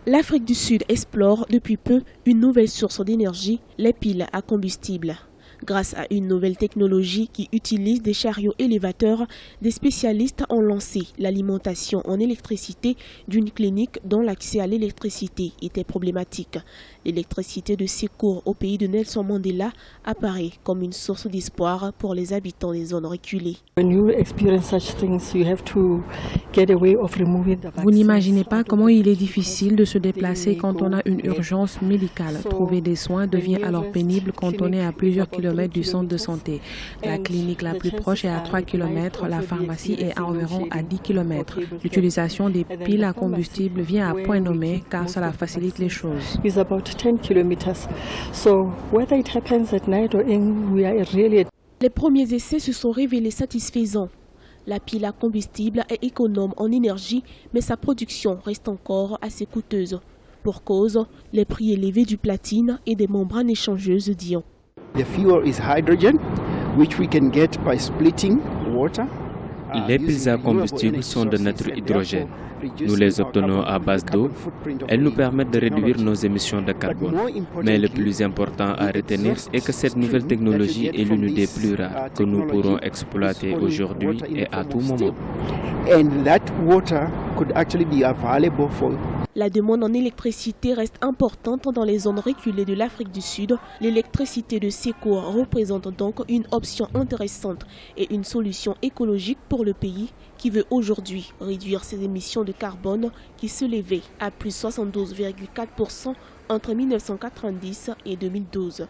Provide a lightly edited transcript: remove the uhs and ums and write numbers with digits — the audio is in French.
L'Afrique du Sud explore depuis peu une nouvelle source d'énergie, les piles à combustible. Grâce à une nouvelle technologie qui utilise des chariots élévateurs, des spécialistes ont lancé l'alimentation en électricité d'une clinique dont l'accès à l'électricité était problématique. L'électricité de secours au pays de Nelson Mandela apparaît comme une source d'espoir pour les habitants des zones reculées. Vous n'imaginez pas comment il est difficile de se déplacer quand on a une urgence médicale. Trouver des soins devient alors pénible quand on est à plusieurs kilomètres du centre de santé. La clinique la plus proche est à 3 km, la pharmacie est à environ à 10 km. L'utilisation des piles à combustible vient à point nommé car cela facilite les choses. Les premiers essais se sont révélés satisfaisants. La pile à combustible est économe en énergie, mais sa production reste encore assez coûteuse. Pour cause, les prix élevés du platine et des membranes échangeuses d'ions. Les piles à combustible sont de nature hydrogène. Nous les obtenons à base d'eau. Elles nous permettent de réduire nos émissions de carbone. Mais le plus important à retenir est que cette nouvelle technologie est l'une des plus rares que nous pourrons exploiter aujourd'hui et à tout moment. La demande en électricité reste importante dans les zones reculées de l'Afrique du Sud. L'électricité de secours représente donc une option intéressante et une solution écologique pour le pays qui veut aujourd'hui réduire ses émissions de carbone qui s'élevaient à plus 72,4% entre 1990 et 2012.